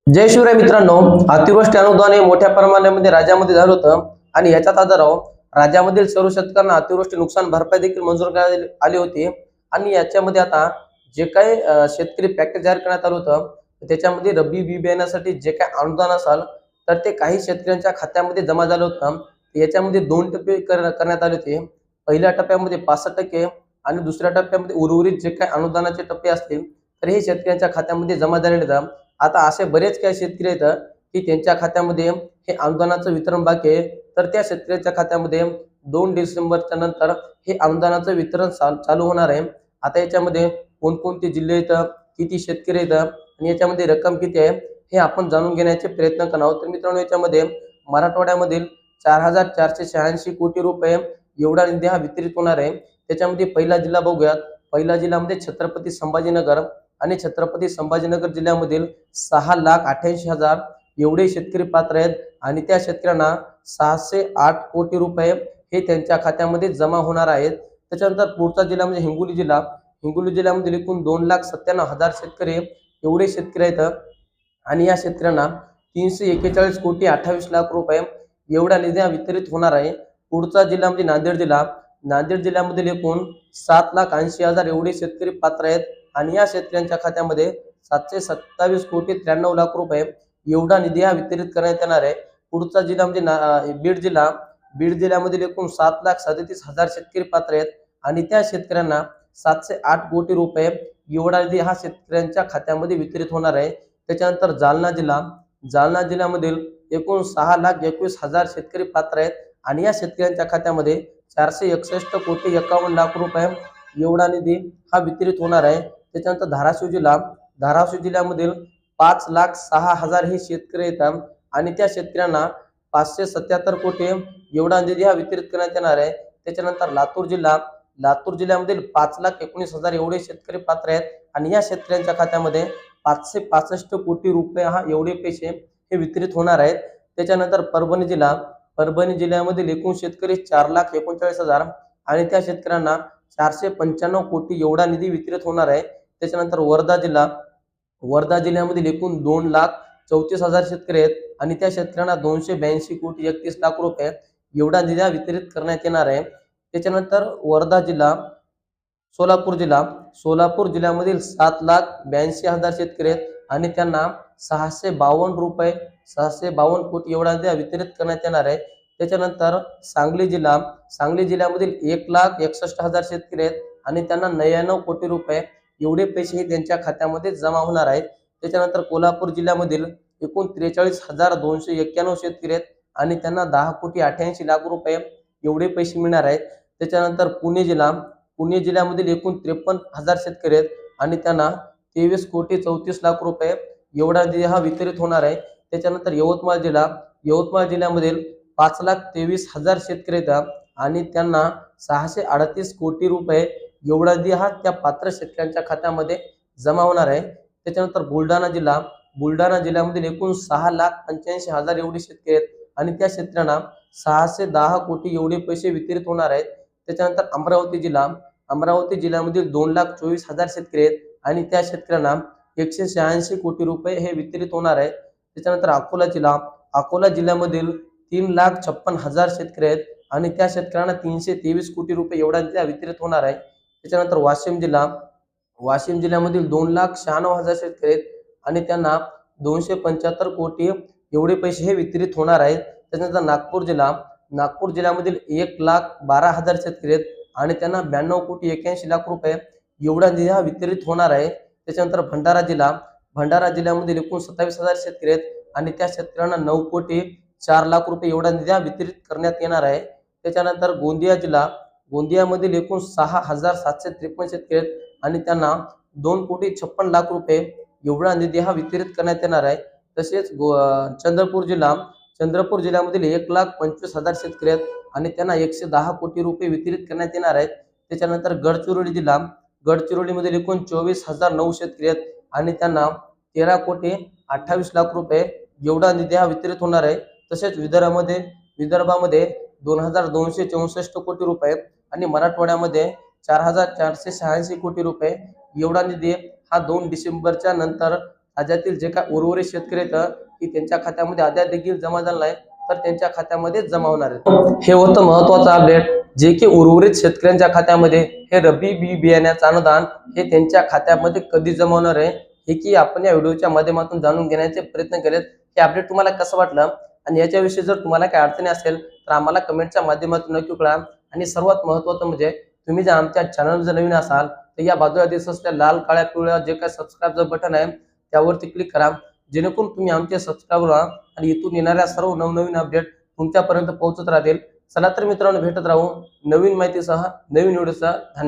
जय शिवराय मित्रांनो, अतिवृष्टी अनुदान हे मोठ्या प्रमाणामध्ये राज्यामध्ये झालं होतं आणि याच्यात आधारावर राज्यामधील सर्व शेतकऱ्यांना अतिवृष्टी नुकसान भरपाई देखील मंजूर करण्यात आली होती। आणि याच्यामध्ये आता जे काही शेतकरी पॅकेज जाहीर करण्यात आलं होतं, त्याच्यामध्ये रब्बी बी बियाण्यासाठी जे काही अनुदान असेल तर ते काही शेतकऱ्यांच्या खात्यामध्ये जमा झालं होतं। याच्यामध्ये दोन टप्पे करण्यात आले होते। पहिल्या टप्प्यामध्ये 65% आणि दुसऱ्या टप्प्यामध्ये उर्वरित जे काही अनुदानाचे टप्पे असतील तर हे शेतकऱ्यांच्या खात्यामध्ये जमा झालेले आहेत। आता असे बरेच काही शेतकरी आहेत की त्यांच्या खात्यामध्ये हे अनुदानाचं वितरण बाकी आहे, तर त्या शेतकऱ्याच्या खात्यामध्ये 2 डिसेंबरच्या नंतर हे अनुदानाचं वितरण चालू होणार आहे। आता याच्यामध्ये कोणकोणते जिल्हे आहेत, किती शेतकरी आहेत आणि याच्यामध्ये रक्कम किती आहे हे आपण जाणून घेण्याचे प्रयत्न करणार आहोत। तर मित्रांनो, याच्यामध्ये मराठवाड्यामधील 4486 कोटी रुपये एवढा निधी हा वितरित होणार आहे। त्याच्यामध्ये पहिला जिल्हा बघूयात। पहिला जिल्ह्यामध्ये छत्रपती संभाजीनगर आणि छत्रपती संभाजीनगर जिल्ह्यामधील 6,88,000 एवढे शेतकरी पात्र आहेत आणि त्या शेतकऱ्यांना 608 कोटी रुपये हे त्यांच्या खात्यामध्ये जमा होणार आहेत। त्याच्यानंतर पुढचा जिल्हा म्हणजे हिंगोली जिल्हा। हिंगोली जिल्ह्यामध्ये एकूण 2,97,000 शेतकरी एवढे शेतकरी आहेत आणि या शेतकऱ्यांना 341 कोटी 28 लाख रुपये एवढा निधी वितरित होणार आहे। पुढचा जिल्हा म्हणजे नांदेड जिल्हा। नांदेड जिल्ह्यामधील एकूण 7,80,000 एवढे शेतकरी पात्र आहेत आणि या शेतकऱ्यांच्या खात्यामध्ये 727 कोटी 93 लाख रुपये एवढा निधी वितरित करण्यात येणार आहे। पुढचा जिल्हा म्हणजे बीड जिल्हा। बीड जिल्ह्यामध्ये एकूण 7,37,000 शेतकरी पात्र आहेत आणि त्या शेतकऱ्यांना 708 कोटी रुपये एवढा निधी हा शेतकऱ्यांच्या खात्यामध्ये वितरित होणार आहे। त्याच्यानंतर जालना जिल्हा। जालना जिल्ह्यामधील एकूण 6,21,000 शेतकरी पात्र आहेत आणि या शेतकऱ्यांच्या खात्यामध्ये 461 कोटी 51 लाख रुपये एवढा निधी हा वितरित होणार आहे। त्याच्यानंतर धाराशिव जिल्हा। धाराशिव जिल्ह्यामधील 5,06,000 हे शेतकरी येतात आणि त्या शेतकऱ्यांना 577 कोटी एवढा निधी हा वितरित करण्यात येणार आहे। त्याच्यानंतर लातूर जिल्हा। लातूर जिल्ह्यामधील 5,19,000 एवढे शेतकरी पात्र आहेत आणि या शेतकऱ्यांच्या खात्यामध्ये 565 कोटी रुपये एवढे पैसे हे वितरित होणार आहेत। त्याच्यानंतर परभणी जिल्हा। परभणी जिल्ह्यामधील एकूण शेतकरी 4,39,000 आणि त्या शेतकऱ्यांना 495 कोटी एवढा निधी वितरित होणार आहे। त्याच्यानंतर वर्धा जिल्हा। वर्धा जिल्ह्यामधील एकूण 2,34,000 शेतकरी आहेत आणि त्या शेतकऱ्यांना 282 कोटी 31 लाख रुपये एवढा निधी वितरित करण्यात येणार आहे। त्याच्यानंतर वर्धा जिल्हा। सोलापूर जिल्हा। सोलापूर जिल्ह्यामधील 7,82,000 शेतकरी आहेत आणि त्यांना 652 कोटी एवढा निधी वितरित करण्यात येणार आहे। त्याच्यानंतर सांगली जिल्हा। सांगली जिल्ह्यामधील 1,61,000 शेतकरी आहेत आणि त्यांना 99 कोटी रुपये एवढे पैसे हे त्यांच्या खात्यामध्ये जमा होणार आहेत। त्याच्यानंतर कोल्हापूर जिल्ह्यामधील एकूण 43,291 शेतकरी आहेत आणि त्यांना 10 कोटी 88 लाख रुपये एवढे पैसे मिळणार आहेत। त्याच्यानंतर पुणे जिल्हा। पुणे जिल्ह्यामधील एकूण 53,000 शेतकरी आहेत आणि त्यांना 23 कोटी 34 लाख रुपये एवढा निधी वितरित होणार आहे। त्याच्यानंतर यवतमाळ जिल्हा। यवतमाळ जिल्ह्यामधील 5,23,000 शेतकरी आहेत आणि त्यांना 638 कोटी रुपये एवढा निधी त्या पात्र शेतकऱ्यांच्या खात्यामध्ये जमा होणार आहे। त्याच्यानंतर बुलढाणा जिल्हा। बुलढाणा जिल्ह्यामधील एकूण 6,85,000 एवढे शेतकरी आहेत आणि त्या शेतकऱ्यांना 610 कोटी एवढे पैसे वितरित होणार आहेत। त्याच्यानंतर अमरावती जिल्हा। अमरावती जिल्ह्यामधील 2,24,000 शेतकरी आहेत आणि त्या शेतकऱ्यांना 186 कोटी रुपये हे वितरित होणार आहे। त्याच्यानंतर अकोला जिल्हा। अकोला जिल्ह्यामधील 3,56,000 शेतकरी आहेत आणि त्या शेतकऱ्यांना 323 कोटी रुपये एवढा निधी वितरित होणार आहे। त्याच्यानंतर वाशिम जिल्हा। वाशिम जिल्ह्यामधील 2,96,000 शेतकरी आहेत आणि त्यांना 275 कोटी एवढे पैसे हे वितरित होणार आहेत। त्याच्यानंतर नागपूर जिल्हा। नागपूर जिल्ह्यामधील 1,12,000 शेतकरी आहेत आणि त्यांना 92 कोटी 81 लाख रुपये एवढा निधी वितरित होणार आहे। त्याच्यानंतर भंडारा जिल्हा। भंडारा जिल्ह्यामध्ये एकूण 27,000 शेतकरी आहेत आणि त्या शेतकऱ्यांना 9 कोटी 4 लाख रुपये एवढा निधी वितरित करण्यात येणार आहे। त्याच्यानंतर गोंदिया जिल्हा। गोंदियामधील एकूण 6,753 शेतकरी आहेत आणि त्यांना 2 कोटी 56 लाख रुपये एवढा निधी वितरित करण्यात येणार आहे। तसेच चंद्रपूर जिल्हा। चंद्रपूर जिल्ह्यामधील 1,25,000 शेतकरी आहेत आणि त्यांना 110 कोटी रुपये वितरित करण्यात येणार आहेत। त्याच्यानंतर गडचिरोली जिल्हा। गडचिरोलीमध्ये एकूण 24,009 शेतकरी आहेत आणि त्यांना 13 कोटी 28 लाख रुपये एवढा निधी वितरित होणार आहे। तसेच विदर्भामध्ये 2,264 कोटी रुपये आणि मराठवाड्यामध्ये 4,486 कोटी रुपये एवढा निधी 2 डिसेंबरच्या नंतर राज्यातील जे काय उर्वरित शेतकरी आहेत की त्यांच्या खात्यामध्ये अद्याप देखील जमा झाला नाही, तर त्यांच्या खात्यामध्ये जमा होणार आहे. हे होतं महत्वाचं अपडेट, जे की उर्वरित शेतकऱ्यांच्या खात्यामध्ये हे रब्बी बी बियाण्याचं अनुदान हे त्यांच्या खात्यामध्ये कधी जमा होणार आहे हे की आपण या व्हिडिओच्या माध्यमातून जाणून घेण्याचे प्रयत्न केलेत. हे अपडेट तुम्हाला कसं वाटलं आणि याच्याविषयी जर तुम्हाला काही अडचणी असेल तर आम्हाला कमेंटच्या माध्यमातून नक्की कळवा. आणि सर्वात महत्त्वाचं म्हणजे तुम्ही जर आमच्या चॅनल जर नवीन असाल तर या बाजूला दिसत असलेल्या लाल काळ्या पिवळ्या जे काही सबस्क्राईबचं बटन आहे त्यावरती क्लिक करा, जेणेकरून तुम्ही आमचे सबस्क्राईबर व्हा आणि इथून येणाऱ्या सर्व नवनवीन अपडेट तुमच्यापर्यंत पोहोचत राहतील. चला तर मित्रांनो, भेटत राहू नवीन माहितीसह नवीन व्हिडिओसह. धन्यवाद.